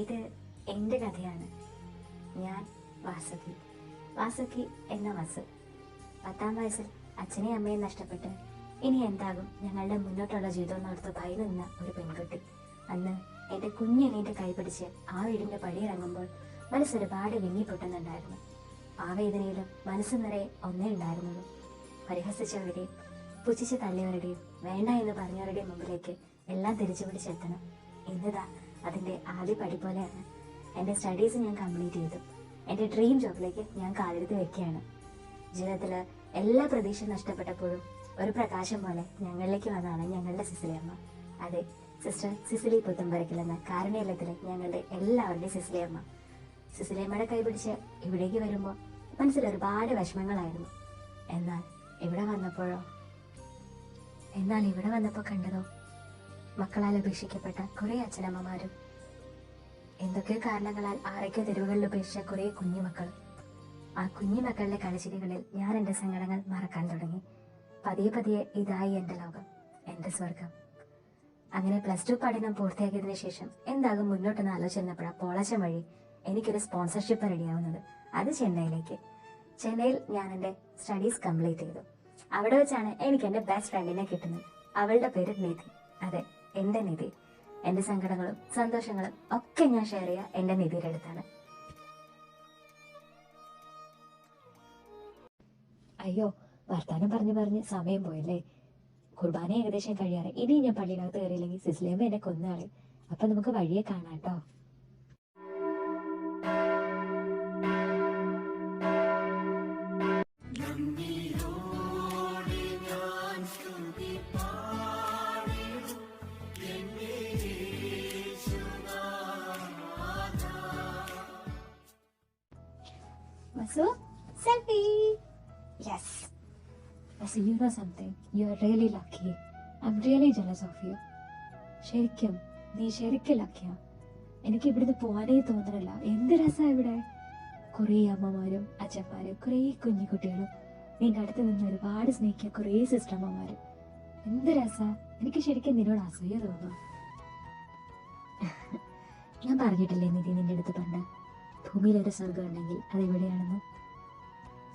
ഇത് എൻ്റെ കഥയാണ്. ഞാൻ വാസുകി. വാസുകി എന്ന വസു. 10ാം വയസ്സിൽ അച്ഛനെയും അമ്മയും നഷ്ടപ്പെട്ട് ഇനി എന്താകും ഞങ്ങളുടെ മുന്നോട്ടുള്ള ജീവിതം എന്നോർത്ത് ഭയന്ന് നിന്ന ഒരു പെൺകുട്ടി. അന്ന് എൻ്റെ കുഞ്ഞെണീൻ്റെ കൈ പിടിച്ച് ആ വീടിൻ്റെ പടിയിറങ്ങുമ്പോൾ മനസ്സൊരുപാട് വിങ്ങിപ്പൊട്ടുന്നുണ്ടായിരുന്നു. ആ വേദനയിലും മനസ്സ് നിറയെ ഒന്നേ ഉണ്ടായിരുന്നുള്ളൂ. പരിഹസിച്ചവരുടെയും പുച്ഛിച്ച് തള്ളിയവരുടെയും വേണ്ട എന്ന് പറഞ്ഞവരുടെയും മുമ്പിലേക്ക് എല്ലാം തിരിച്ചു പിടിച്ചെത്തണം. ഇന്നതാ അതിൻ്റെ ആദ്യ പടി പോലെയാണ്. എൻ്റെ സ്റ്റഡീസ് ഞാൻ കംപ്ലീറ്റ് ചെയ്തു. എൻ്റെ ഡ്രീം ജോബിലേക്ക് ഞാൻ കാലെടുത്ത് വെക്കുകയാണ്. ജീവിതത്തിൽ എല്ലാ പ്രതീക്ഷയും നഷ്ടപ്പെട്ടപ്പോഴും ഒരു പ്രകാശം പോലെ ഞങ്ങളിലേക്ക് വന്നതാണ് ഞങ്ങളുടെ സിസിലിയമ്മ. അതെ, സിസ്റ്റർ സിസിലി പുത്തമ്പരക്കൽ എന്ന കാരുണ്യത്തിലെ ഞങ്ങളുടെ എല്ലാവരുടെയും സിസിലിയമ്മ. സിസിലിയമ്മയുടെ കൈ പിടിച്ച് ഇവിടേക്ക് വരുമ്പോൾ മനസ്സിൽ ഒരുപാട് വിഷമങ്ങളായിരുന്നു. എന്നാൽ ഇവിടെ വന്നപ്പോൾ കണ്ടതോ മക്കളാൽ ഉപേക്ഷിക്കപ്പെട്ട കുറേ അച്ഛനമ്മമാരും എന്തൊക്കെയോ കാരണങ്ങളാൽ ആരൊക്കെ തെരുവുകളിൽ ഉപേക്ഷിച്ച കുറേ കുഞ്ഞുമക്കളും. ആ കുഞ്ഞുമക്കളുടെ കളിച്ചിരികളിൽ ഞാൻ എൻ്റെ സങ്കടങ്ങൾ മറക്കാൻ തുടങ്ങി. പതിയെ പതിയെ ഇതായി എൻ്റെ ലോകം, എൻ്റെ സ്വർഗം. അങ്ങനെ +2 പഠനം പൂർത്തിയാക്കിയതിനു ശേഷം എന്താകും മുന്നോട്ടെന്ന് ആലോചിച്ചിരുന്നപ്പോഴാണ് പോളച്ചൻ വഴി എനിക്കൊരു സ്പോൺസർഷിപ്പ് റെഡിയാവുന്നത്. അത് ചെന്നൈയിൽ ഞാൻ എൻ്റെ സ്റ്റഡീസ് കംപ്ലീറ്റ് ചെയ്തു. അവിടെ വെച്ചാണ് എനിക്ക് എൻ്റെ ബെസ്റ്റ് ഫ്രണ്ടിനെ കിട്ടുന്നത്. അവളുടെ പേര് നിധി. അതെ, എൻ്റെ നിധി. എൻ്റെ സങ്കടങ്ങളും സന്തോഷങ്ങളും ഒക്കെ ഞാൻ ഷെയർ ചെയ്യുക എൻ്റെ നിധിയുടെ അടുത്താണ്. അയ്യോ, വർത്താനം പറഞ്ഞ് സമയം പോയല്ലേ. കുർബാന ഏകദേശം കഴിയാറ്. ഇനി ഞാൻ പള്ളിയിനകത്ത് കയറിയില്ലെങ്കിൽ സിസ്ലിയമ്മ എന്നെ കൊന്നാളെ. അപ്പൊ നമുക്ക് വഴിയെ കാണാം കേട്ടോ. Vasu, selfie. Yes. Vasu, you know something? You are really lucky. I'm really jealous of you. നീ ശരിക്കും ലക്കിയാ. എനിക്ക് ഇവിടുന്ന് പോവാനേ തോന്നണില്ല. എന്ത് രസാ ഇവിടെ. കുറേ അമ്മമാരും അച്ഛന്മാരും കുറേ കുഞ്ഞുകുട്ടികളും നിന്റെ അടുത്ത് നിന്ന് ഒരുപാട് സ്നേഹിക്കുക കുറേ സിസ്റ്റർമ്മമാരും. എന്ത് രസാ. എനിക്ക് ശരിക്കും നിന്നോട് അസൂയ തോന്നുന്നു. ഞാൻ പറഞ്ഞിട്ടില്ലേ നിധി നിന്റെ അടുത്ത് പണ്ട്, ഭൂമിയിലൊരു സ്വർഗം ഉണ്ടെങ്കിൽ അതെവിടെയാണെന്ന്.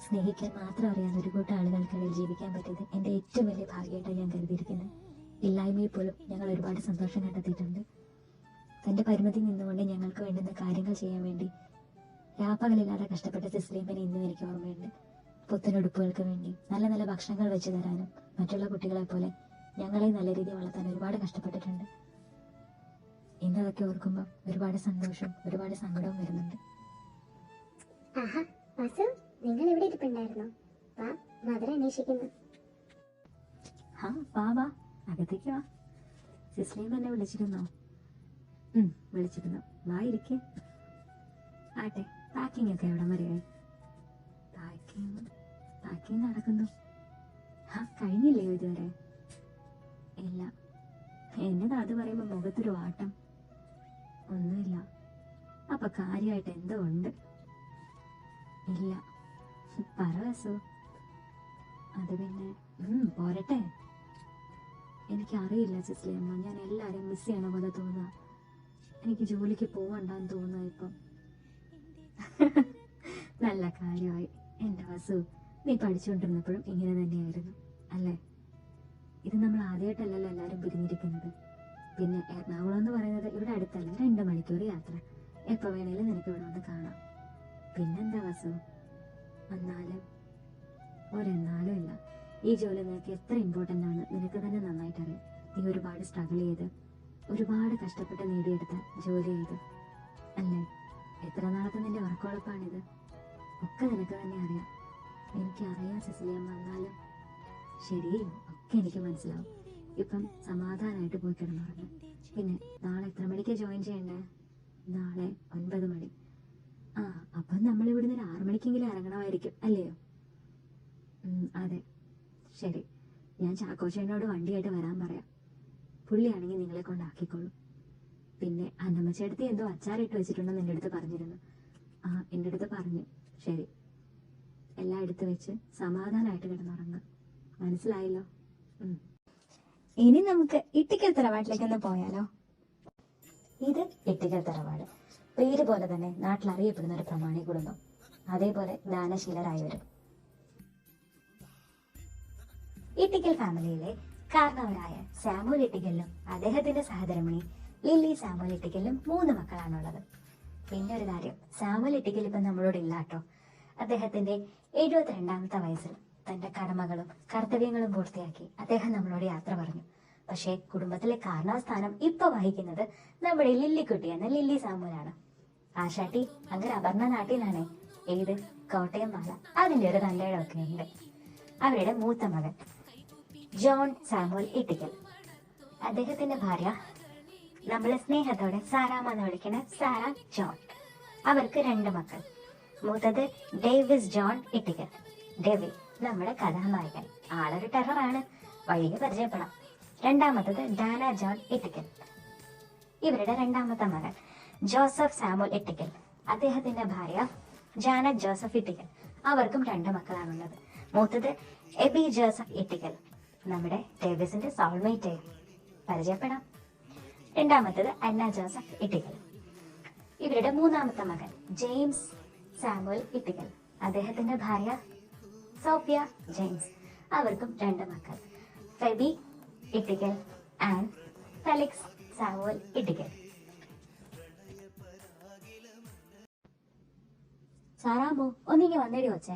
സ്നേഹിക്കാൻ മാത്രം അറിയാവുന്ന ഒരു കൂട്ടം ആളുകൾക്കിടയിൽ ജീവിക്കാൻ പറ്റിയത് എൻ്റെ ഏറ്റവും വലിയ ഭാഗ്യമായിട്ടാണ് ഞാൻ കരുതിയിരിക്കുന്നത്. ഇല്ലായ്മയിൽ പോലും ഞങ്ങൾ ഒരുപാട് സന്തോഷം കണ്ടെത്തിയിട്ടുണ്ട്. തൻ്റെ പരിമിതി നിന്നുകൊണ്ട് ഞങ്ങൾക്ക് വേണ്ടുന്ന കാര്യങ്ങൾ ചെയ്യാൻ വേണ്ടി രാപ്പകലില്ലാതെ കഷ്ടപ്പെട്ട സിസ്ലിയമ്മനെ ഇന്നും എനിക്ക് ഓർമ്മയുണ്ട്. പുത്തനുടുപ്പുകൾക്ക് വേണ്ടി നല്ല നല്ല ഭക്ഷണങ്ങൾ വെച്ച് തരാനും മറ്റുള്ള കുട്ടികളെ പോലെ ഞങ്ങളെ നല്ല രീതിയിൽ വളർത്താൻ ഒരുപാട് കഷ്ടപ്പെട്ടിട്ടുണ്ട്. ഇന്നതൊക്കെ ഓർക്കുമ്പോൾ ഒരുപാട് സന്തോഷവും ഒരുപാട് സങ്കടവും വരുന്നുണ്ട്. നിങ്ങൾ ഇവിടെ ഇരിപ്പുണ്ടായിരുന്നോ? മദർ അന്വേഷിക്കുന്നു. വാ അകത്തേക്ക് വാ. സിസ്ലിയമ്മ എന്നെ വിളിച്ചിരുന്നോ? വിളിച്ചിരുന്നു. വാ ഇരിക്കേ. ആട്ടെ, പാക്കിംഗ് ഒക്കെ എവിടം വരെയായി? പാക്കിംഗ് നടക്കുന്നു. കഴിഞ്ഞില്ലേ ഇതുവരെ? ഇല്ല. എന്നതാ അത് പറയുമ്പോ മുഖത്തൊരു വാട്ടം. ഒന്നുമില്ല. അപ്പൊ കാര്യമായിട്ട് എന്തോ ഉണ്ട്? ഇല്ല. പറ വസു. അത് പിന്നെ പോരട്ടെ. എനിക്കറിയില്ല സിസ്ലിയമ്മ, ഞാൻ എല്ലാവരെയും മിസ് ചെയ്യണ പോലെ തോന്നുക. എനിക്ക് ജോലിക്ക് പോവണ്ടെന്ന് തോന്നുക ഇപ്പം. നല്ല കാര്യമായി. എൻ്റെ വസു, നീ പഠിച്ചുകൊണ്ടിരുന്നപ്പോഴും ഇങ്ങനെ തന്നെയായിരുന്നു അല്ലേ? ഇത് നമ്മൾ ആദ്യമായിട്ടല്ലല്ലോ എല്ലാവരും പിരിഞ്ഞിരിക്കുന്നത്. പിന്നെ എറണാകുളം എന്ന് പറയുന്നത് ഇവിടെ അടുത്തല്ല, 2 മണിക്കൂർ യാത്ര. എപ്പോൾ വേണേലും നിനക്ക് ഇവിടെ വന്ന് കാണാം. പിന്നെന്താ വസു? എന്നാലും ഇല്ല. ഈ ജോലി നിനക്ക് എത്ര ഇമ്പോർട്ടൻ്റ് ആണ് നിനക്ക് തന്നെ നന്നായിട്ടറിയാം. നീ ഒരുപാട് സ്ട്രഗിൾ ചെയ്ത് ഒരുപാട് കഷ്ടപ്പെട്ട് നേടിയെടുത്ത ജോലി ചെയ്ത് അല്ലേ? എത്ര നാളത്തെ നിന്റെ വർക്കുഴപ്പാണിത്? ഒക്കെ നിനക്ക് തന്നെ അറിയാം. എനിക്കറിയാം സിസിലിയമ്മ. എന്നാലും ശരി, ഒക്കെ എനിക്ക് മനസ്സിലാവും. ഇപ്പം സമാധാനമായിട്ട് പോയി കിടന്നുറങ്ങും. പിന്നെ നാളെ എത്ര മണിക്ക് ജോയിൻ ചെയ്യണ്ടേ? നാളെ 9 മണി. അപ്പം നമ്മൾ ഇവിടുന്ന് ഒരു 6 മണിക്കെങ്കിലും ഇറങ്ങണമായിരിക്കും അല്ലയോ? അതെ, ശരി. ഞാൻ ചാക്കോച്ചേനോട് വണ്ടിയായിട്ട് വരാൻ പറയാം. പുള്ളിയാണെങ്കിൽ നിങ്ങളെ കൊണ്ടാക്കിക്കോളൂ. പിന്നെ അന്നമ്മച്ചേടത്തി എന്തോ അച്ചാറിട്ട് വെച്ചിട്ടുണ്ടെന്ന് എൻ്റെ അടുത്ത് പറഞ്ഞിരുന്നു. എൻ്റെ അടുത്ത് പറഞ്ഞു. ശരി, എല്ലാം എടുത്ത് വെച്ച് സമാധാനമായിട്ട് കിടന്നുറങ്ങുക. മനസ്സിലായല്ലോ? ഇനി നമുക്ക് ഇട്ടിക്കൽ തറവാട്ടിലേക്കൊന്ന് പോയാലോ? ഇത് ഇട്ടിക്കൽ തറവാട്. പേര് പോലെ തന്നെ നാട്ടിൽ അറിയപ്പെടുന്ന ഒരു പ്രമാണി കുടുംബം, അതേപോലെ ദാനശീലരായവരും. ഇട്ടിക്കൽ ഫാമിലിയിലെ കാരണവരായ സാമുവൽ ഇട്ടിക്കലിനും അദ്ദേഹത്തിന്റെ സഹധർമ്മിണി ലില്ലി സാമുവൽ ഇട്ടിക്കലിനും 3 മക്കളാണുള്ളത്. പിന്നെ ഒരു കാര്യം, സാമുവൽ ഇട്ടിക്കൽ ഇപ്പം നമ്മളോട് ഇല്ലാട്ടോ. അദ്ദേഹത്തിന്റെ 72ാമത്തെ വയസ്സിൽ തന്റെ കടമകളും കർത്തവ്യങ്ങളും പൂർത്തിയാക്കി അദ്ദേഹം നമ്മളോട് യാത്ര പറഞ്ഞു. പക്ഷേ കുടുംബത്തിലെ കാരണവസ്ഥാനം ഇപ്പൊ വഹിക്കുന്നത് നമ്മുടെ ലില്ലിക്കുട്ടി എന്ന ലില്ലി സാമുവലാണ്. ആശാട്ടി അങ്ങനെ അപർണ നാട്ടിലാണ്, ഏത് കോട്ടയം മാല, അതിന്റെ ഒരു തണ്ടയിടമൊക്കെ ഉണ്ട്. അവരുടെ മൂത്ത മകൻ ജോൺ സാമുവൽ ഇട്ടിക്കൽ, അദ്ദേഹത്തിന്റെ ഭാര്യ നമ്മളെ സ്നേഹത്തോടെ സാറാമ്മ എന്ന് വിളിക്കുന്ന സാറ ജോൺ. അവർക്ക് 2 മക്കൾ. മൂത്തത് ഡേവിസ് ജോൺ ഇട്ടിക്കൽ, ഡേവി നമ്മുടെ കഥാനായകൻ, ആളൊരു ടെററാണ്, വഴിയെ പരിചയപ്പെടാം. രണ്ടാമത്തത് ഡാന ജോൺ ഇട്ടിക്കൽ, ഇവരുടെ 2ാമത്തെ മകൻ ജോസഫ് സാമുവൽ ഇട്ടിക്കൽ, അദ്ദേഹത്തിന്റെ ഭാര്യ ജാനറ്റ് ജോസഫ് ഇട്ടിക്കൽ. അവർക്കും 2 മക്കളാണുള്ളത്. മൂത്തത് എബി ജോസഫ് ഇട്ടിക്കൽ, നമ്മുടെ ഡേവിസിന്റെ സോൾമേറ്റ്, പരിചയപ്പെടാം. 2ാമത്തത് അന്ന ജോസഫ് ഇട്ടിക്കൽ. ഇവരുടെ 3ാമത്തെ മകൻ ജെയിംസ് സാമുവൽ ഇട്ടിക്കൽ, അദ്ദേഹത്തിന്റെ ഭാര്യ സോഫിയ ജെയിംസ്. അവർക്കും 2 മക്കൾ, Febi Ittikkal and Felix Samuel Ittikkal. സാറാമോ ഒന്നിങ്ങി വന്നേടി വച്ചേ.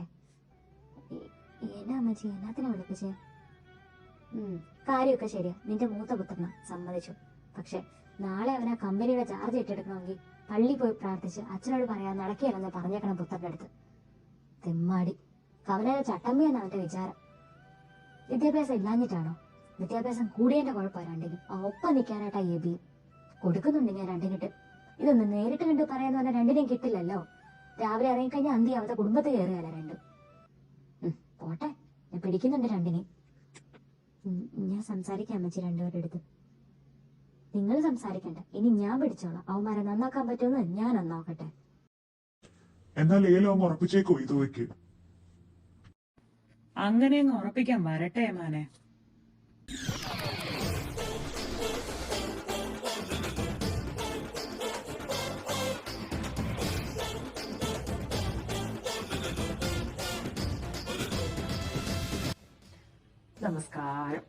എന്നാ അമ്മച്ചി, എന്നാത്തിനാ വിളിപ്പിച്ചേ? കാര്യമൊക്കെ ശരിയാ, നിന്റെ മൂത്ത പുത്രനാ, സമ്മതിച്ചു. പക്ഷെ നാളെ അവനാ കമ്പനിയുടെ ചാർജ് ഏറ്റെടുക്കണമെങ്കിൽ പള്ളി പോയി പ്രാർത്ഥിച്ച് അച്ഛനോട് പറയാൻ നടക്കുകയല്ലെന്ന് പറഞ്ഞേക്കണം പുത്രന്റെ അടുത്ത്. തെമ്മാടി, കവലയുടെ ചട്ടമ്പിയെന്ന് അവന്റെ വിചാരം. വിദ്യാഭ്യാസം ഇല്ലാഞ്ഞിട്ടാണോ? വിദ്യാഭ്യാസം കൂടിയതിന്റെ കുഴപ്പമാണ് രണ്ടിനും. ഒപ്പം നിൽക്കാനായിട്ടാ എബി. കൊടുക്കുന്നുണ്ട് ഞാൻ രണ്ടിനിട്ട്. ഇതൊന്നും നേരിട്ട് കണ്ട് പറയാന്ന് പറഞ്ഞാൽ രണ്ടിനെയും കിട്ടില്ലല്ലോ. രാവിലെ ഇറങ്ങിക്കഴിഞ്ഞാൽ അന്തി അവരുടെ കുടുംബത്തിൽ കയറുകയല്ല 2. പോട്ടെ, ഞാൻ പിടിക്കുന്നുണ്ട് രണ്ടിനെയും. ഞാൻ സംസാരിക്കാം അമ്മച്ചി രണ്ടുപേരുടെ അടുത്ത്. നിങ്ങൾ സംസാരിക്കണ്ട, ഇനി ഞാൻ പിടിച്ചോളാം. അവന്മാരെ നന്നാക്കാൻ പറ്റുമെന്ന് ഞാൻ നന്നാക്കട്ടെ. എന്നാൽ ലേലം അങ്ങ് ഉറപ്പിച്ചേക്കോ ഇത് വയ്ക്ക്. അങ്ങനെ അങ്ങ് ഉറപ്പിക്കാൻ വരട്ടെ മാനെ. നമസ്കാരം.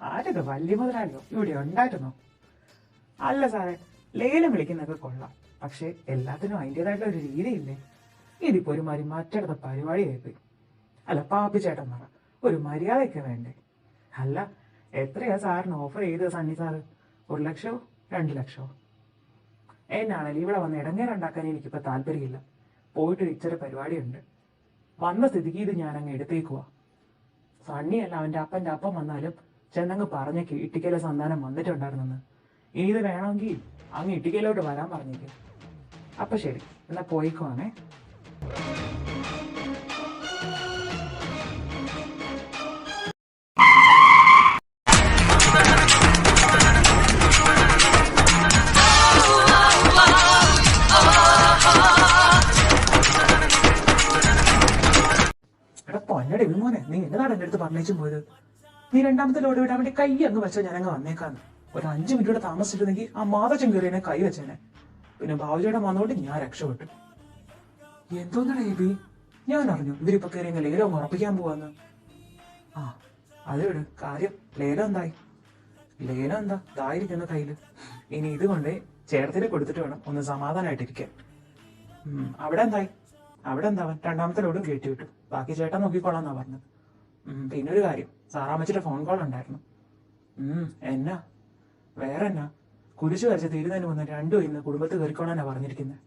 ആരത് വലിയ മുതലാളിയോ ഇവിടെ ഉണ്ടായിരുന്നോ? അല്ല സാറേ, ലേലം വിളിക്കുന്നൊക്കെ കൊള്ളാം, പക്ഷെ എല്ലാത്തിനും അതിൻ്റെതായിട്ടുള്ള ഒരു രീതിയില്ലേ? ഇതിപ്പോ ഒരു മറ്റടുത്ത പരിപാടിയായിപ്പോയി. അല്ല പാപ്പിച്ചേട്ടൻ പറ, ഒരു മര്യാദയൊക്കെ വേണ്ടേ? അല്ല, എത്രയാ സാറിന് ഓഫർ ചെയ്തത് സണ്ണി സാറ്? 1 ലക്ഷമോ 2 ലക്ഷമോ? എന്നാണല്ലോ ഇവിടെ വന്ന് ഇടങ്ങേറുണ്ടാക്കാൻ എനിക്കിപ്പോ താല്പര്യമില്ല. പോയിട്ട് ഇച്ചിരി പരിപാടിയുണ്ട്. വന്ന സ്ഥിതിക്ക് ഇത് ഞാൻ അങ്ങ് എടുത്തേക്കുവാ. സണ്ണിയല്ല, അവന്റെ അപ്പന്റെ അപ്പം വന്നാലും ചെന്നങ്ങ് പറഞ്ഞേക്ക് ഇട്ടിക്കലെ സന്താനം വന്നിട്ടുണ്ടായിരുന്നെന്ന്. ഇനി ഇത് വേണമെങ്കിൽ അങ്ങ് ഇട്ടിക്കലോട്ട് വരാൻ പറഞ്ഞേക്ക്. അപ്പൊ ശരി, എന്നാ പോയിക്കുവാണേ. എടാ പൊന്നടെ മോനെ, നീ എന്നതാണ് എന്റെ അടുത്ത് പറഞ്ഞേച്ചും പോയത്? നീ 2ാമത്തെ ലോഡ് വിടാൻ വേണ്ടി കൈ അങ്ങ് വെച്ചാൽ ഞാൻ അങ്ങ് വന്നേക്കാന്ന്. ഒരു 5 മിനിറ്റ് താമസിച്ചിട്ടുണ്ടെങ്കിൽ ആ മാതച്ചൻ കയറിയനെ കൈ വെച്ചേനെ. പിന്നെ ബാബുചേട്ടൻ വന്നോണ്ട് ഞാൻ രക്ഷപ്പെട്ടു. എന്തോന്നടാ ബി, ഞാൻ അറിഞ്ഞു ഇവരിപ്പൊ കയറി ലേലം ഉറപ്പിക്കാൻ പോവാന്ന്. ആ അത് വിട്, കാര്യം ലേലം എന്തായി? ലേലം എന്താ ഇതായിരിക്കുന്ന കയ്യില്. ഇനി ഇതുകൊണ്ട് ചേർത്തിന് കൊടുത്തിട്ട് വേണം ഒന്ന് സമാധാനമായിട്ടിരിക്കാൻ. അവിടെ എന്തായി? അവിടെ എന്താവൻ 2ാമത്തെ ലോഡും കയറ്റി വിട്ടു. ബാക്കി ചേട്ടൻ നോക്കിക്കോളാന്നാ പറഞ്ഞത്. പിന്നെ ഒരു കാര്യം, സാറാമ്മച്ചിയുടെ ഫോൺ കോൾ ഉണ്ടായിരുന്നു. എന്നാ വേറെ എന്നാ, കുരിശ് വരച്ച് തീരുന്നതിന് മുന്നേ 2 ഇന്ന് കുടുംബത്തിൽ കയറിക്കോളാനാ പറഞ്ഞിരിക്കുന്നത്.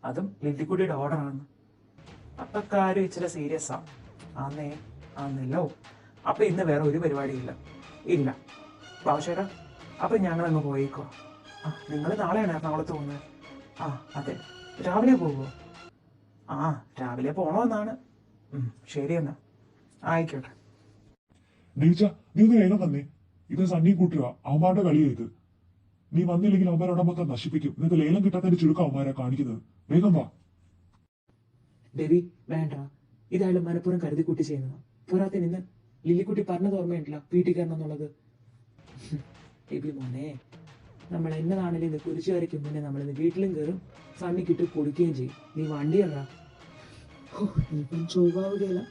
അതും ലില്ലിക്കുട്ടിയുടെ ഓർഡറാണ്. അപ്പൊ കാര്യം ഇച്ചിരി സീരിയസ് ആന്നേ ആന്നല്ലോ. അപ്പൊ ഇന്ന് വേറെ ഒരു പരിപാടിയില്ല. ഇല്ല ബാബുശേട്ടാ, അപ്പൊ ഞങ്ങളങ്ങ് പോയേക്കുവാ. നിങ്ങൾ നാളെയാണ് എറണാകുളത്ത് പോകുന്നത്? അതെ. രാവിലെ പോകുമോ? രാവിലെ പോണോന്നാണ്. ശരി എന്നാ, ആയിക്കോട്ടെ. നീ ഒന്ന് വേഗം വന്നേ. ഇത് സണ്ണി കൂട്ടുക, അവന്മാരുടെ കളിയാ ഇത്. നീ വന്നില്ലെങ്കിൽ അവന്മാരോടെ മൊത്തം നശിപ്പിക്കും. നിനക്ക് ലേലം കിട്ടാത്തതിന്റെ ചുരുക്കം അവന്മാരാ കാണിക്കുന്നത്. വേഗം വാ. ദേവി വേണ്ട, ഇതായാലും മനഃപൂർവ്വം കരുതി കൂട്ടി ചെയ്യുന്നതാ. പോരാത്തിന് ഇന്ന് ലില്ലിക്കുട്ടി പറഞ്ഞത് ഓർമ്മയുണ്ടല്ലോ വീട്ടിൽ കയറണം എന്നുള്ളത്. എബി മോനെ, നമ്മൾ എന്നതാണെങ്കിലും ഇത് കുരിശു വരയ്ക്കും മുന്നേ നമ്മളിന്ന് വീട്ടിലും കയറും സണ്ണിക്കിട്ട് കൊടുക്കുകയും ചെയ്യും. നീ വണ്ടി ഇടാ. ഇപ്പം ചൊവ്വാവുകയില്ല.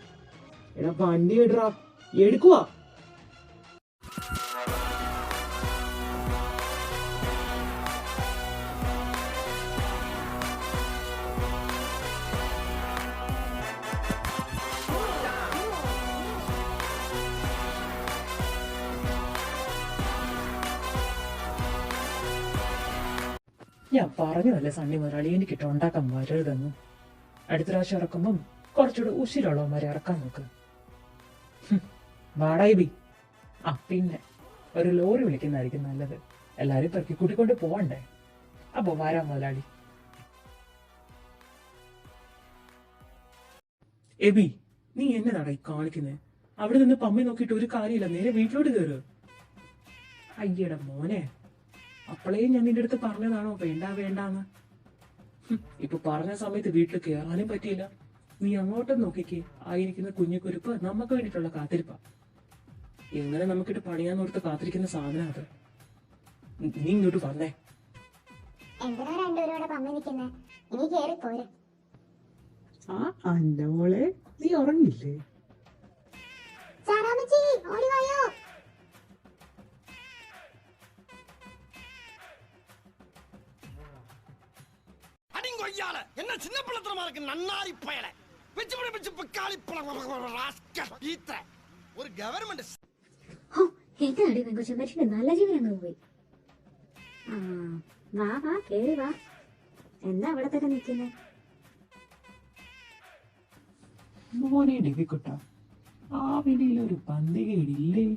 എടാ വണ്ടി ഇടറാ, എടുക്കുവാ. ഞാൻ പറഞ്ഞതല്ലേ സണ്ണി മുതലാളി എനിക്കിട്ട് ഉണ്ടാക്കാൻ വരരുതെന്ന്. അടുത്ത പ്രാവശ്യം ഇറക്കുമ്പം കുറച്ചുകൂടെ ഉശിരുള്ളവന്മാരെ ഇറക്കാൻ നോക്ക്. വാടായി. ആ പിന്നെ ഒരു ലോറി വിളിക്കുന്നതായിരിക്കും നല്ലത്. എല്ലാരും പെറുക്കി കൂട്ടിക്കൊണ്ട് പോവണ്ടേ. അപ്പൊ വരാം മുതലാളി. എബി, നീ എന്നതാടാ ഈ കാണിക്കുന്നേ? അവിടെ നിന്ന് പമ്മി നോക്കിയിട്ട് ഒരു കാര്യമില്ല, നേരെ വീട്ടിലോട്ട് കയറ്. അയ്യടാ മോനെ, അപ്പോഴേ ഞാൻ നിന്റെ അടുത്ത് പറഞ്ഞതാണോ വേണ്ട വേണ്ടാന്ന്. ഇപ്പൊ പറഞ്ഞ സമയത്ത് വീട്ടിൽ കയറാനും പറ്റിയില്ല. നീ അങ്ങോട്ടും നോക്കിക്കേ, ആയിരിക്കുന്ന കുഞ്ഞുകുരുപ്പ് നമുക്ക് വേണ്ടിയിട്ടുള്ള കാത്തിരിപ്പ. എങ്ങനെ നമുക്കിട്ട് പണിയാന്നോർത്ത് കാത്തിരിക്കുന്ന സാധനം അത്. നീ ഇങ്ങോട്ട് വന്നേ. എന്തിനാ രണ്ടുപേരോടെ പമ്മി നിൽക്കുന്നേ? ഇനി കേറി പോരെ. ആ അന്റെ മോളെ, നീ ഉറങ്ങില്ലേ? സാറാമ്മച്ചി ഓടി വായോ. அடிங்கொய்யால என்ன சின்ன பிள்ளத்தனமா இருக்கு நன்னாரி பயல வெச்சு பிடிச்சு காலி ஈத்த ஒரு கவர்மெண்ட். ഓ എന്താടി പെങ്കൊച്ച, മനുഷ്യന്റെ നല്ല ജീവൻ അങ്ങ് പോയി. ആ വാ വാ കേറി വാ. എന്താ അവിടെ തന്നെ നിൽക്കുന്നേ? മോനെ ഡെവിക്കുട്ട, ആ വീടിൽ ഒരു പന്തികേടില്ലേ?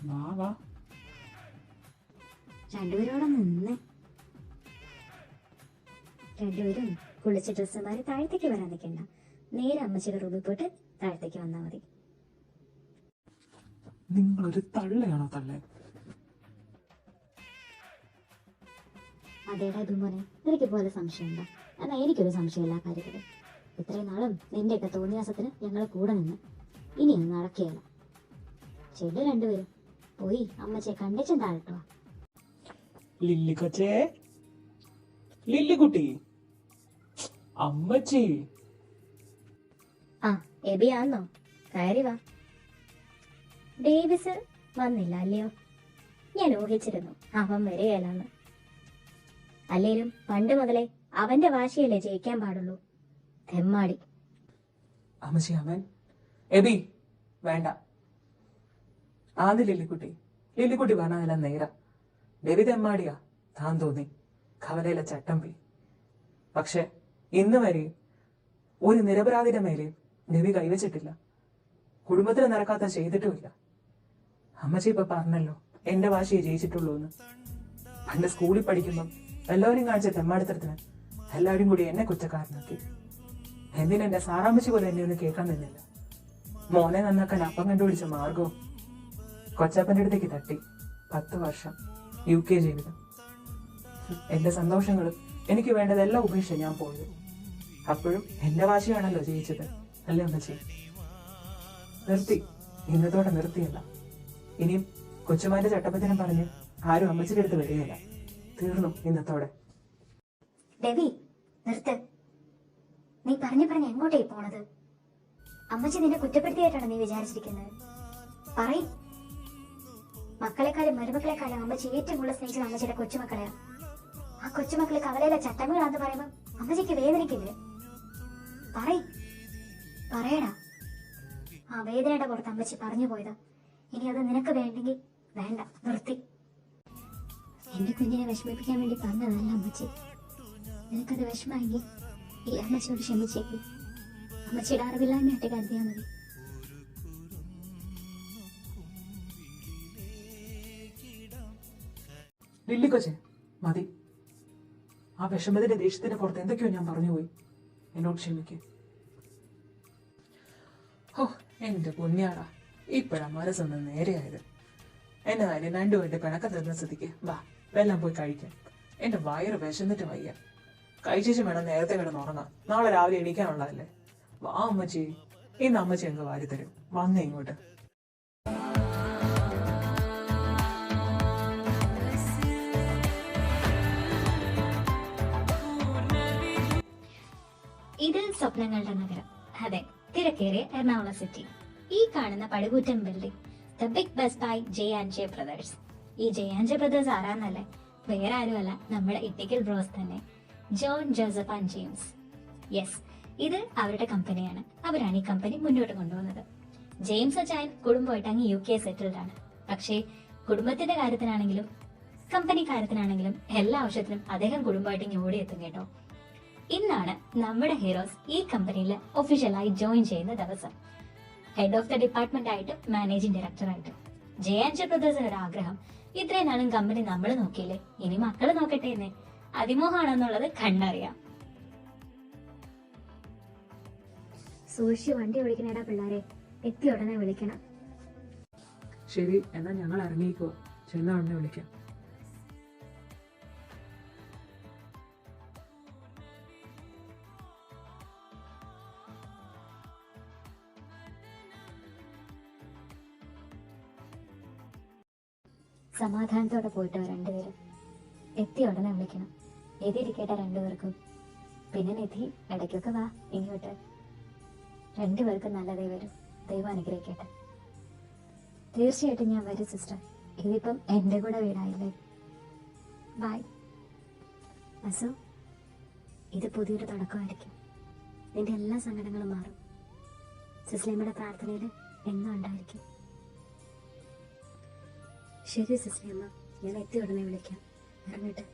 വാ വാ. രണ്ടുപേരോടെ നിന്നേ. രണ്ടുപേരും കുളിച്ച് ഡ്രസ്സ് മാറി താഴത്തേക്ക് വരാൻ നിൽക്കണ്ട. നേരെ അമ്മച്ചിയുടെ റൂമിൽ പോയിട്ട് താഴത്തേക്ക് വന്നാൽ മതി. നിങ്ങളൊരു തള്ളയാണോ തള്ളേ? അതേടാ ഇതുമോനെ, നിനക്ക് പോലെ സംശയമുണ്ടോ? എന്നാ എനിക്കൊരു സംശയമില്ല ആ കാര്യത്തില്. ഇത്രയും നാളും നിന്റെയൊക്കെ തോന്നിയാസത്തിന് ഞങ്ങൾ കൂടെ നിന്ന്. ഇനിയൊന്നും നടക്കുകയല്ല. ചെല്ലു രണ്ടുപേരും പോയി അമ്മച്ചിയെ കണ്ടിച്ചും താഴട്ടോ. ലില്ലി കൊച്ചേ, ലില്ലിക്കുട്ടി, അമ്മച്ചി. ആ എബിയാന്നോ? കയറി വാ. ഡേവിസ് വന്നില്ല അല്ലയോ? ഞാൻ ഊഹിച്ചിരുന്നു അവൻ വരികയല്ലെന്ന്. അല്ലേലും പണ്ട് മുതലേ അവന്റെ വാശിയല്ലേ ജയിക്കാൻ പാടുള്ളൂ. തെമ്മാടി. അമ്മച്ചി അവൻ. എബി വേണ്ട. ആദ്യ ലില്ലിക്കുട്ടി, ലില്ലിക്കുട്ടി പറഞ്ഞതെല്ലാം നേരാ. രവി തെമ്മാടിയാ താൻ തോന്നി, കവലയിലെ ചട്ടമ്പി. പക്ഷെ ഇന്ന് വരെ ഒരു നിരപരാധിയുടെ മേലെ രവി കൈവച്ചിട്ടില്ല. കുടുംബത്തിന് നടക്കാത്ത ചെയ്തിട്ടുമില്ല. അമ്മച്ചി ഇപ്പൊ പറഞ്ഞല്ലോ എന്റെ വാശിയെ ജയിച്ചിട്ടുള്ളൂ എന്ന്. പണ്ട് സ്കൂളിൽ പഠിക്കുമ്പം എല്ലാവരും കാണിച്ച തെമ്മാടിത്തരത്തിന് എല്ലാവരും കൂടി എന്നെ കുറ്റക്കാരനാക്കി. എന്തിനെന്റെ സാറാമ്മച്ചി പോലെ എന്നെ ഒന്നും കേൾക്കാൻ നിന്നില്ല. മോനെ നന്നാക്കാൻ അപ്പം കണ്ടുപിടിച്ച മാർഗവും കൊച്ചപ്പന്റെ അടുത്തേക്ക് തട്ടി. 10 വർഷം UK ജീവിതം. എന്റെ സന്തോഷങ്ങളും എനിക്ക് വേണ്ടതെല്ലാം ഉപേക്ഷിച്ച് ഞാൻ പോയത്. അപ്പോഴും എന്റെ വാശിയാണല്ലോ ജയിച്ചത്, അല്ലേ അമ്മച്ചി? നിർത്തി, ഇന്നത്തോടെ നിർത്തിയല്ല. ഇനിയും കൊച്ചുമാന്റെ ചട്ടപ്പത്തിനും പറഞ്ഞ് ആരും അമ്മച്ചിയുടെ അടുത്ത് വരികയില്ല. തീർന്നു ഇന്നത്തോടെ. രവി നിർത്ത്. നീ പറഞ്ഞു എങ്ങോട്ടേ പോണത്? അമ്മച്ചി നിന്നെ കുറ്റപ്പെടുത്തിയായിട്ടാണ് നീ വിചാരിച്ചിരിക്കുന്നത്? പറയ്. മക്കളെക്കാളും മരുമക്കളെക്കാളും അമ്മച്ചി ഏറ്റവും കൂടുതൽ സ്നേഹിച്ചത് അമ്മച്ചിയുടെ കൊച്ചുമക്കളെയാ. ആ കൊച്ചുമക്കള് കവലയിലെ ചട്ടമ്പുകളാന്ന് പറയുമ്പോ അമ്മച്ചിക്ക് വേദനിക്കില്ലേ? പറയടാ. ആ വേദനയുടെ പുറത്ത് അമ്മച്ചി പറഞ്ഞു പോയതാ. ഇനി അത് നിനക്ക് വേണ്ടെങ്കിൽ വേണ്ട, നിർത്തി. എന്റെ കുഞ്ഞിനെ വിഷമിപ്പിക്കാൻ വേണ്ടി പറഞ്ഞതല്ല അമ്മച്ചി. നിനക്കത് വിഷമായെങ്കിൽ ഈ അമ്മച്ചിയോട് ക്ഷമിച്ചേക്ക്. അമ്മച്ചിയുടെ അറിവില്ലായ്മയായിട്ട് കരുതിയാൽ മതി. ലില്ലിക്കൊച്ചെ മതി. ആ വിഷമത്തിന്റെ ദേഷ്യത്തിന്റെ പുറത്ത് എന്തൊക്കെയോ ഞാൻ പറഞ്ഞുപോയി. എന്നോട് ക്ഷമിക്ക്. ഓ എന്റെ പുണ്യാടാ, ഇപ്പഴാ മനസ്സൊന്ന് നേരെയായത്. എന്നെ കാര്യം രണ്ടുപേരുടെ പിണക്കം തരുന്ന സ്ഥിതിക്ക് വാ വെള്ളം പോയി കഴിക്കാം. എന്റെ വയറ് വിശന്നിട്ട് വയ്യ. കഴിച്ചേച്ച് വേണം നേരത്തെ കിടന്നുറങ്ങാം. നാളെ രാവിലെ എണീക്കാനുള്ളതല്ലേ. വാ അമ്മച്ചി, ഇന്ന് അമ്മച്ചി അങ്ങ് വാരി തരും. വന്നേ ഇങ്ങോട്ട്. സ്വപ്നങ്ങളുടെ നഗരം. അതെ, തിരക്കേറിയ എറണാകുളം സിറ്റി. ഈ കാണുന്ന പടുകൂറ്റൻ building the big bus by J brothers. ഈ ജെ ബ്രദേഴ്സ് ആരാന്നല്ലേ, വേറെ ആരുമല്ല, നമ്മുടെ ഇട്ടിക്കൽ ബ്രോസ് തന്നെ, John Joseph and James. Yes, ഇത് അവരുടെ കമ്പനിയാണ്. അവരാണ് ഈ കമ്പനി മുന്നോട്ട് കൊണ്ടുപോകുന്നത്. ജെയിംസ് അച്ചായൻ കുടുംബമായിട്ട് അങ്ങ് UK സെറ്റിൽഡ് ആണ്. പക്ഷേ കുടുംബത്തിന്റെ കാര്യത്തിനാണെങ്കിലും കമ്പനി കാര്യത്തിനാണെങ്കിലും എല്ലാ ആവശ്യത്തിനും അദ്ദേഹം കുടുംബമായിട്ട് ഇങ്ങ് ഓടിയെത്തും കേട്ടോ. ഇന്നാണ് നമ്മുടെ ഹീറോസ് ഈ കമ്പനിയിൽ ഒഫീഷ്യലായി ജോയിൻ ചെയ്യുന്ന ദിവസം. ഹെഡ് ഓഫ് ദ ഡിപ്പാർട്ട്മെന്റ് ആയിട്ട് മാനേജിംഗ് ഡയറക്ടറായിട്ട്. ജെ ബ്രദേഴ്സിന് ഒരു ആഗ്രഹം, ഇത്രയും നാളും കമ്പനി നമ്മൾ നോക്കിയില്ലേ, ഇനി മക്കള് നോക്കട്ടെ എന്നേ. അതിമോഹമാണെന്നുള്ളത് കണ്ടറിയാം. സൂക്ഷിച്ച് വണ്ടി ഓടിക്കണേടാ പിള്ളേരെ, എത്തി ഉടനെ വിളിക്കണം. ശരി, എന്നാ ഞങ്ങൾ ഇറങ്ങിക്കോ, ചെന്ന ഉടനെ വിളിക്കാം. സമാധാനത്തോടെ പോയിട്ട് രണ്ടുപേരും എത്തി ഉടനെ വിളിക്കണം. എതിരിക്കട്ടെ രണ്ടുപേർക്കും. പിന്നെ നിധി ഇടയ്ക്കൊക്കെ വാ ഇങ്ങോട്ട്. രണ്ടുപേർക്കും നല്ലതേ വരും. ദൈവം അനുഗ്രഹിക്കട്ടെ. തീർച്ചയായിട്ടും ഞാൻ വരും സിസ്റ്റർ. ഇതിപ്പം എൻ്റെ കൂടെ വീടായില്ലേ. ബൈ. അസു, ഇത് പുതിയൊരു തുടക്കമായിരിക്കും. നിന്റെ എല്ലാ സങ്കടങ്ങളും മാറും. സിസ്ലീമയുടെ പ്രാർത്ഥനയിൽ എന്നും ഉണ്ടായിരിക്കും. ശരി സിസ്ലിയമ്മ, ഞാൻ എത്തി ഉടനെ വിളിക്കാം. ഇറങ്ങട്ടെ.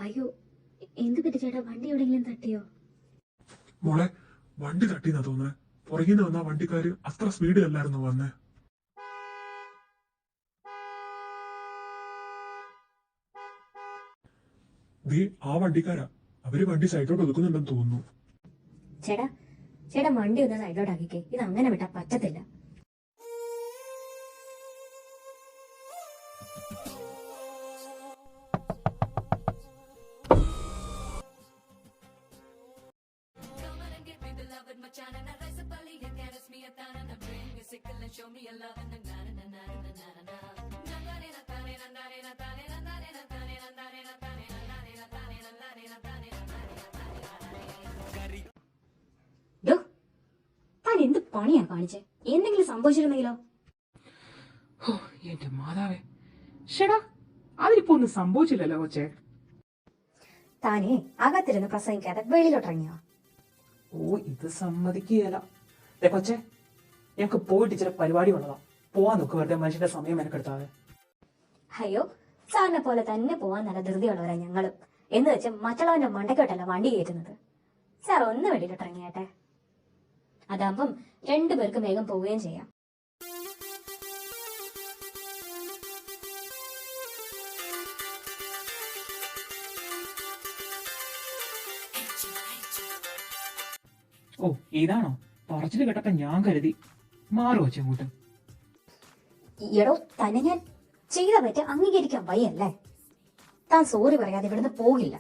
അയ്യോ, എന്ത് പറ്റി ചേട്ടാ? വണ്ടി എവിടെയെങ്കിലും തട്ടിയോ? മോളെ, വണ്ടി തട്ടിന്നാ തോന്നുന്നത്. പുറകിൽ നിന്ന് വന്ന വണ്ടിക്കാര് അത്ര സ്പീഡിലല്ലായിരുന്നു വന്നേ. ദേ ആ വണ്ടിക്കാരാ. അവര് വണ്ടി സൈഡിലോട്ട് ഒതുക്കുന്നുണ്ടെന്ന് തോന്നുന്നു. ചേട്ടാ വണ്ടി ഒന്ന് സൈഡിലോട്ട് ആക്കിക്കേ. ഇത് അങ്ങനെ വിട്ടാ പറ്റത്തില്ല. താൻ എന്ത് പണിയാ കാണിച്ചേ? എന്തെങ്കിലും സംഭവിച്ചിരുന്നെങ്കിലോ? എന്റെ മാതാവേ, ഷെടാ, അതിലിപ്പോ ഒന്നും സംഭവിച്ചില്ലല്ലോ കൊച്ചേ. താനേ അകത്തിരുന്ന് പ്രസംഗിക്കാതെ വെളിയിലോട്ടിറങ്ങിയോ? ഓ, ഇത് സമ്മതിക്കുകയല്ല. കൊച്ചേ, ഞങ്ങക്ക് പോയിട്ട് ചില പരിപാടി ഉള്ളതാ. പോവാൻ നോക്ക്, വെറുതെ മനുഷ്യന്റെ സമയം മെനക്കെടുത്താതെ. അയ്യോ, സാറിനെ പോലെ തന്നെ പോവാൻ നല്ല ധൃതിയുള്ളവരാ ഞങ്ങളും. എന്ന് വെച്ച് മറ്റുള്ളവന്റെ മണ്ടക്കോട്ടല്ല വണ്ടി കയറ്റുന്നത്. സാർ ഒന്ന് വെളിയിലോട്ടിറങ്ങിയാട്ടെ. അതാകുമ്പം രണ്ടുപേർക്കും വേഗം പോവുകയും ചെയ്യാം. ഓ, ഇതാണോ പറച്ചില് കേട്ടപ്പോ ഞാൻ കരുതി മാറു വെച്ചങ്ങോട്ട്. എടോ, തന്നെ ഞാൻ ചെയ്ത പറ്റി അംഗീകരിക്കാൻ വയ്യല്ലേ? താൻ സോറി പറയാതെ ഇവിടുന്ന് പോകില്ല.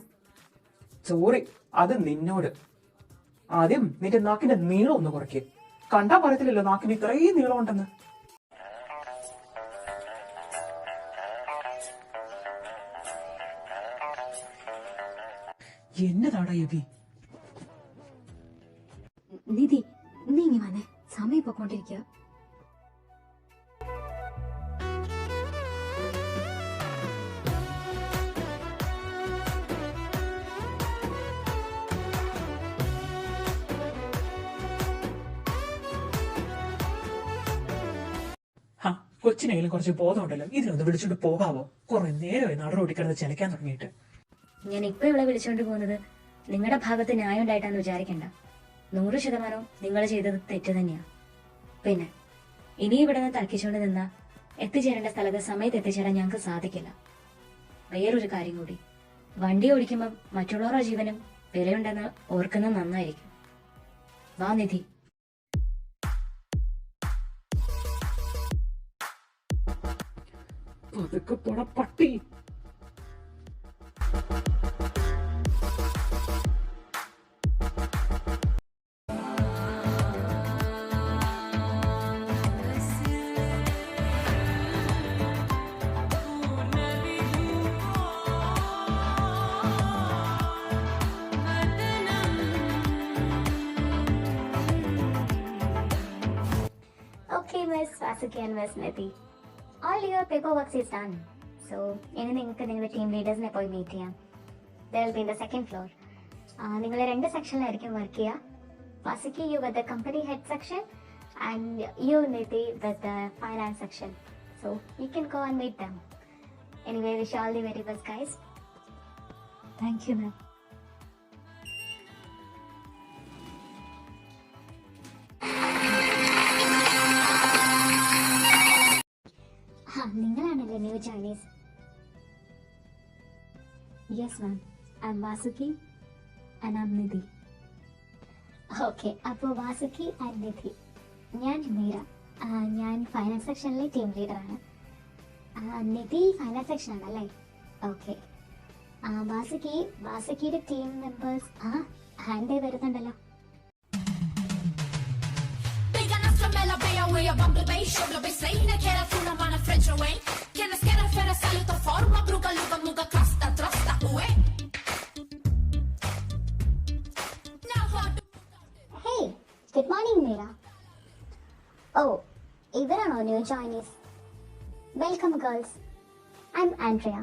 സോറി, അത് നിന്നോട്. ആദ്യം നിന്റെ നാക്കിന്റെ നീളം ഒന്ന് കുറയ്ക്ക്. കണ്ടാ പറയത്തില്ലല്ലോ നാക്കിന് ഇത്രയും നീളം ഉണ്ടെന്ന്. എന്നതാടാ യബി? നിധി, നീ ഇനി വന്നേ, സമയം പൊക്കോണ്ടിരിക്കുക. കൊച്ചിനെങ്കിലും കുറച്ച് ബോധമുണ്ടല്ലോ, ഇതിനൊന്ന് വിളിച്ചോണ്ട് പോകാവോ? കുറെ നേരമായി നടറോട്ടിക്കിടന്ന് ചിലക്കാൻ തുടങ്ങിയിട്ട്. ഞാൻ ഇപ്പൊ ഇവിടെ വിളിച്ചോണ്ട് പോകുന്നത് നിങ്ങളുടെ ഭാഗത്ത് ന്യായം ഉണ്ടായിട്ടാന്ന് വിചാരിക്കണ്ട. 100% നിങ്ങൾ ചെയ്തത് തെറ്റ് തന്നെയാ. പിന്നെ ഇനി ഇവിടെ നിന്ന് തർക്കിച്ചുകൊണ്ട് നിന്നാ എത്തിച്ചേരേണ്ട സ്ഥലത്ത് സമയത്ത് എത്തിച്ചേരാൻ ഞങ്ങൾക്ക് സാധിക്കില്ല. വേറൊരു കാര്യം കൂടി, വണ്ടി ഓടിക്കുമ്പോൾ മറ്റുള്ളവരുടെ ജീവനും വിലയുണ്ടെന്ന് ഓർക്കുന്നത് നന്നായിരിക്കും. വാ നിധി. പതുക്കെ പോട പട്ടി. Miss Vasuki and Miss Nidhi. All your paperwork is done. So, ഇനി നിങ്ങൾക്ക് നിങ്ങളുടെ ടീം ലീഡേഴ്സിനെ പോയി മീറ്റ് ചെയ്യാം. They will be in the second floor. നിങ്ങൾ 2 സെക്ഷനിലായിരിക്കും വർക്ക് ചെയ്യുക. Vasuki, you with the company head section and you, Nidhi, with the finance section. So, you can go and meet them. Anyway, wish you all the very best, guys. Thank you ma'am. നിങ്ങളാണല്ലേ new joinees? Yes ma'am. I am Vasuki and I am Nidhi. Okay, അപ്പോൾ Vasuki and Nidhi. ഞാൻ മീര. ഞാൻ finance സെക്ഷനിലെ team ലീഡറാണ്. Nidhi finance സെക്ഷനാണല്ലേ? Okay. വാസുകിയുടെ team members hand വരുന്നുണ്ടല്ലോ. Bygga nastromella, beja och jag bumblebee Shoulder be sägna, kera fula man a French away Kena skera färra salut och forma Bruga luga muga kasta, trasta away Now hard Hey, good morning, Meera. Oh, ഇവരാണോ new joinees? Welcome girls. I am Andrea,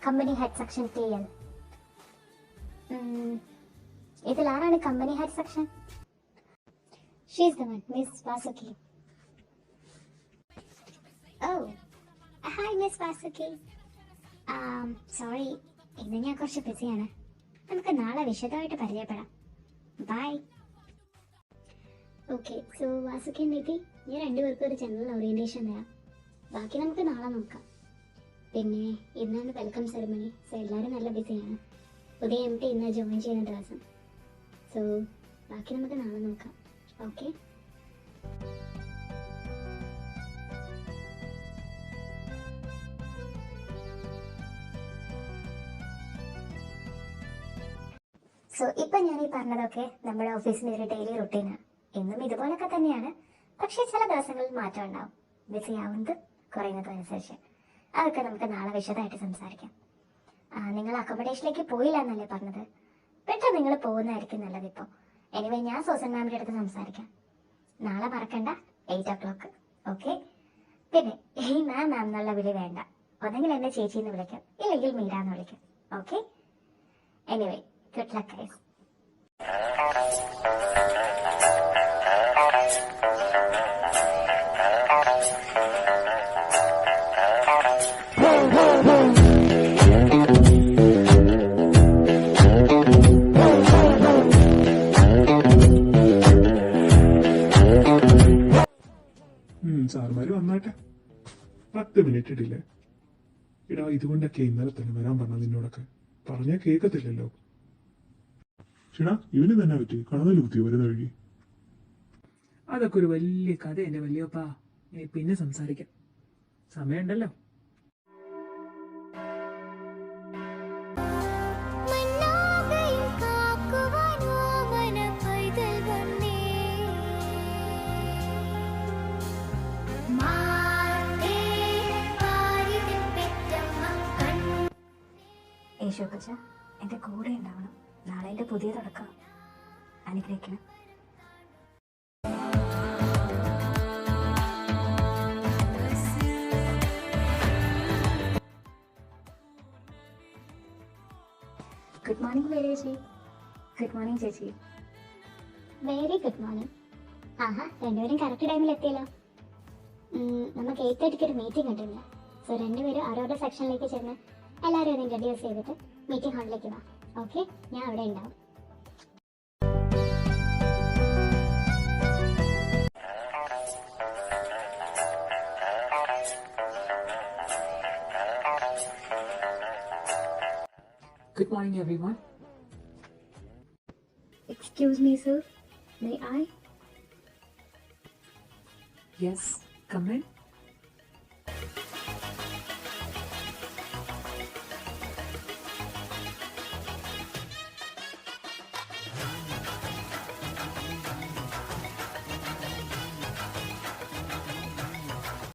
company head section TL. ഇതിൽ ആരാണ് company head section? She's the one, miss Vasuki. Oh, hi miss Vasuki. Sorry, ഇന്ന് ഞാൻ കുറച്ച് ബിസിയാണ്. നമുക്ക് നാളെ വിശദമായിട്ട് പരിചയപ്പെടാം. Bye. Okay, so Vasuki Nidhi, ഞാൻ രണ്ടുപേർക്കും ഒരു ജനറൽ ഓറിയന്റേഷൻ തരാം. ബാക്കി നമുക്ക് നാളെ നോക്കാം. പിന്നെ ഇന്നാണ് വെൽക്കം സെറിമണി. സോ എല്ലാവരും നല്ല ബിസിയാണ്. പുതിയ MT ഇന്ന് ജോയിൻ ചെയ്യുന്ന ദിവസം. സോ ബാക്കി നമുക്ക് നാളെ നോക്കാം. ഓക്കെ. സോ ഇപ്പൊ ഞാൻ ഈ പറഞ്ഞതൊക്കെ നമ്മുടെ ഓഫീസിന്റെ ഒരു ഡെയിലി റുട്ടീനാണ്. എന്നും ഇതുപോലൊക്കെ തന്നെയാണ്. പക്ഷേ ചില ദിവസങ്ങളിൽ മാറ്റം ഉണ്ടാവും. ബിസി ആവുന്നത് കുറയുന്നതും അനുസരിച്ച്. അതൊക്കെ നമുക്ക് നാളെ വിശദമായിട്ട് സംസാരിക്കാം. നിങ്ങൾ അക്കോമഡേഷനിലേക്ക് പോയില്ല എന്നല്ലേ പറഞ്ഞത്? പെട്ടെന്ന് നിങ്ങൾ പോകുന്നതായിരിക്കും നല്ലത് ഇപ്പോൾ. എനിവേ, ഞാൻ സോസൻ മാമിൻ്റെ അടുത്ത് സംസാരിക്കാം. നാളെ മറക്കണ്ട 8 o'clock. ഓക്കെ? പിന്നെ ഈ മാം എന്നുള്ള വിളി വേണ്ട. ഒന്നെങ്കിൽ എന്നെ ചേച്ചിന്ന് വിളിക്കാം, ഇല്ലെങ്കിൽ മീരാന്ന് വിളിക്കാം. Okay? Anyway, good luck guys. സാറുമാര് വന്നാട്ടെ. 10 മിനിറ്റ് ഇടില്ലേ? ഇടാ, ഇതുകൊണ്ടൊക്കെ ഇന്നലെ തന്നെ വരാൻ പറഞ്ഞ നിന്നോടൊക്കെ പറഞ്ഞാൽ കേൾക്കത്തില്ലല്ലോ. ചേട്ടാ, ഇവന് തന്നെ പറ്റി കടന്നൽ കുത്തിയോ വരുന്ന വഴി? അതൊക്കെ ഒരു വലിയ കഥ എന്റെ വല്യപ്പാ. പിന്നെ സംസാരിക്കാം, സമയമുണ്ടല്ലോ. യേശു കൊച്ച എൻ്റെ കൂടെ ഉണ്ടാവണം. നാളെ എൻ്റെ പുതിയ തുടക്കം. അനുഗ്രഹിക്കണം. ഗുഡ് മോർണിംഗ് ചേച്ചി. ഗുഡ് മോർണിംഗ് ചേച്ചി. Very good morning. രണ്ടുപേരും കറക്റ്റ് ടൈമിൽ എത്തിയല്ലോ. നമുക്ക് 8:30 ഒരു മീറ്റിംഗ് ഉണ്ടല്ലോ. സോ രണ്ടുപേരും അവരവരുടെ സെക്ഷനിലേക്ക് ചെന്ന് എല്ലാവരും ഒന്ന് ഇൻട്രൊഡ്യൂസ് ചെയ്തിട്ട് മീറ്റിംഗ് ഹാളിലേക്ക് വാ. ഓക്കെ? ഞാൻ അവിടെ ഉണ്ടാവും. Good morning, everyone. Excuse me, sir. May I? Yes, come in.